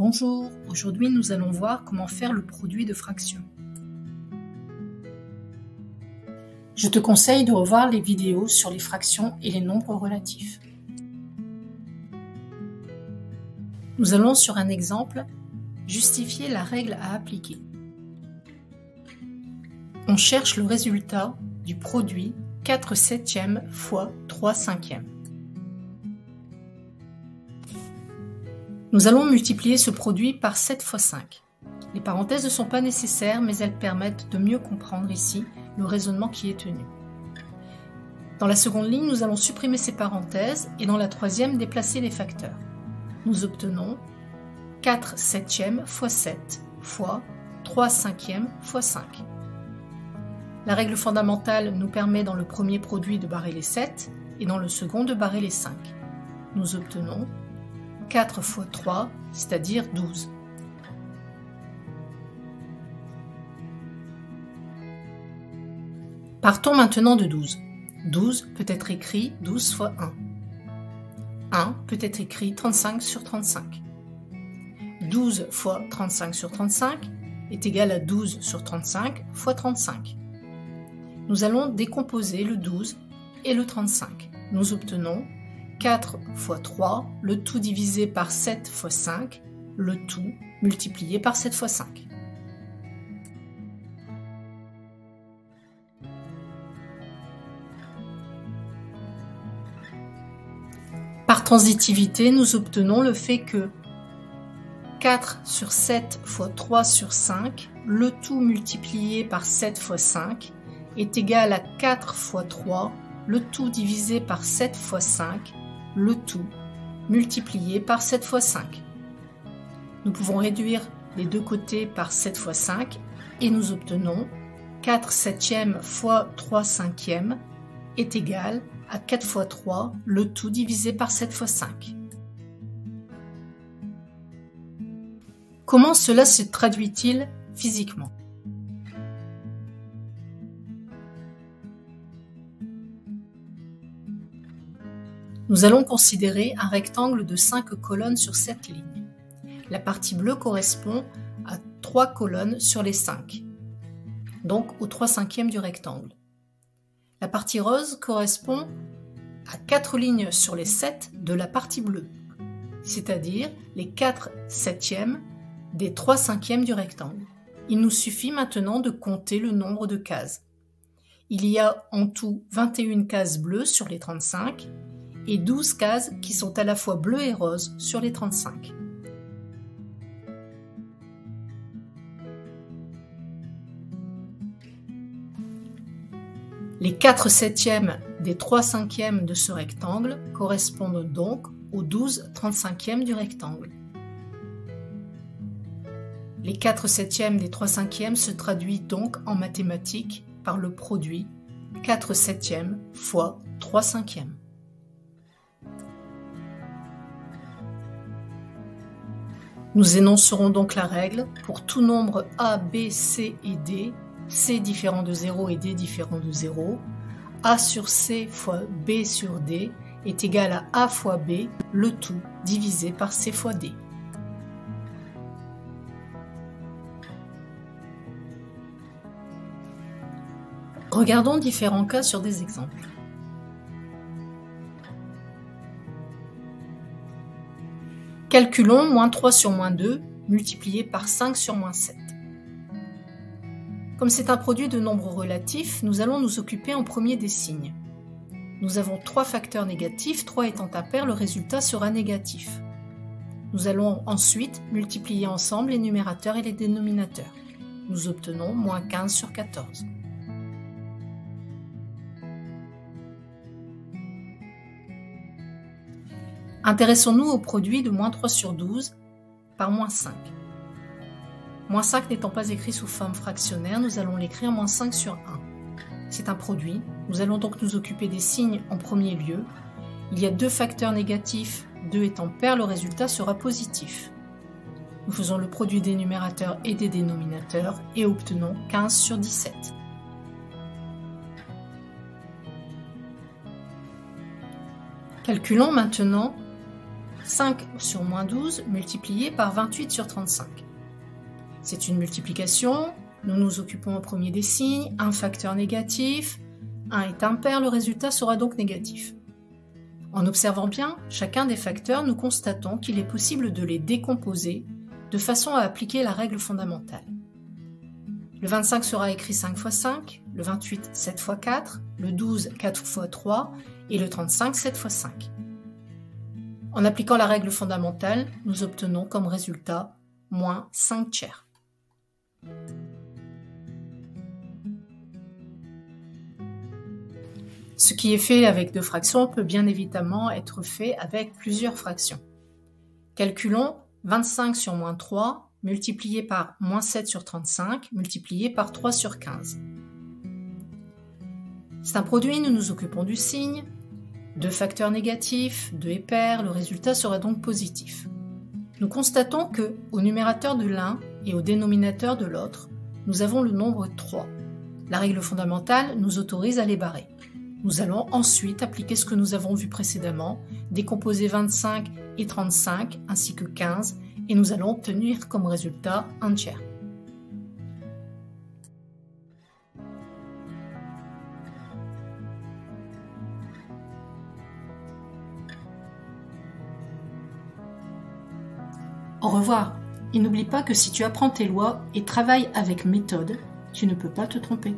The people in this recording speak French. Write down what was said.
Bonjour, aujourd'hui nous allons voir comment faire le produit de fraction. Je te conseille de revoir les vidéos sur les fractions et les nombres relatifs. Nous allons sur un exemple justifier la règle à appliquer. On cherche le résultat du produit 4/7 fois 3/5. Nous allons multiplier ce produit par 7 fois 5. Les parenthèses ne sont pas nécessaires, mais elles permettent de mieux comprendre ici le raisonnement qui est tenu. Dans la seconde ligne, nous allons supprimer ces parenthèses et dans la troisième, déplacer les facteurs. Nous obtenons 4/7 fois 7 fois 3/5 fois 5. La règle fondamentale nous permet dans le premier produit de barrer les 7 et dans le second de barrer les 5. Nous obtenons 4 fois 3, c'est-à-dire 12. Partons maintenant de 12. 12 peut être écrit 12 fois 1. 1 peut être écrit 35 sur 35. 12 fois 35 sur 35 est égal à 12 sur 35 fois 35. Nous allons décomposer le 12 et le 35. Nous obtenons 4 fois 3, le tout divisé par 7 fois 5, le tout multiplié par 7 fois 5. Par transitivité, nous obtenons le fait que 4 sur 7 fois 3 sur 5, le tout multiplié par 7 fois 5, est égal à 4 fois 3, le tout divisé par 7 fois 5, le tout multiplié par 7 fois 5. Nous pouvons réduire les deux côtés par 7 fois 5 et nous obtenons 4/7 fois 3/5 est égal à 4 fois 3, le tout divisé par 7 fois 5. Comment cela se traduit-il physiquement ? Nous allons considérer un rectangle de 5 colonnes sur 7 lignes. La partie bleue correspond à 3 colonnes sur les 5, donc aux 3/5 du rectangle. La partie rose correspond à 4 lignes sur les 7 de la partie bleue, c'est-à-dire les 4/7 des 3/5 du rectangle. Il nous suffit maintenant de compter le nombre de cases. Il y a en tout 21 cases bleues sur les 35 et 12 cases qui sont à la fois bleues et roses sur les 35. Les 4/7 des 3/5 de ce rectangle correspondent donc aux 12/35 du rectangle. Les 4/7 des 3/5 se traduit donc en mathématiques par le produit 4/7 fois 3/5. Nous énoncerons donc la règle pour tout nombre A, B, C et D, C différent de 0 et D différent de 0, A sur C fois B sur D est égal à A fois B, le tout divisé par C fois D. Regardons différents cas sur des exemples. Calculons moins 3 sur moins 2 multiplié par 5 sur moins 7. Comme c'est un produit de nombres relatifs, nous allons nous occuper en premier des signes. Nous avons 3 facteurs négatifs, 3 étant impair, le résultat sera négatif. Nous allons ensuite multiplier ensemble les numérateurs et les dénominateurs. Nous obtenons moins 15 sur 14. Intéressons-nous au produit de moins 3 sur 12 par moins 5. Moins 5 n'étant pas écrit sous forme fractionnaire, nous allons l'écrire moins 5 sur 1. C'est un produit, nous allons donc nous occuper des signes en premier lieu. Il y a 2 facteurs négatifs, 2 étant pair, le résultat sera positif. Nous faisons le produit des numérateurs et des dénominateurs et obtenons 15 sur 17. Calculons maintenant 5 sur moins 12 multiplié par 28 sur 35. C'est une multiplication, nous nous occupons au premier des signes, un facteur négatif, 1 est impair, le résultat sera donc négatif. En observant bien chacun des facteurs, nous constatons qu'il est possible de les décomposer de façon à appliquer la règle fondamentale. Le 25 sera écrit 5 fois 5, le 28 7 fois 4, le 12 4 fois 3 et le 35 7 fois 5. En appliquant la règle fondamentale, nous obtenons comme résultat moins 5 tiers. Ce qui est fait avec 2 fractions peut bien évidemment être fait avec plusieurs fractions. Calculons 25 sur moins 3 multiplié par moins 7 sur 35 multiplié par 3 sur 15. C'est un produit, nous nous occupons du signe. 2 facteurs négatifs, 2 est pair, le résultat sera donc positif. Nous constatons que, au numérateur de l'un et au dénominateur de l'autre, nous avons le nombre 3. La règle fondamentale nous autorise à les barrer. Nous allons ensuite appliquer ce que nous avons vu précédemment, décomposer 25 et 35 ainsi que 15 et nous allons obtenir comme résultat un tiers. Au revoir, et n'oublie pas que si tu apprends tes lois et travailles avec méthode, tu ne peux pas te tromper.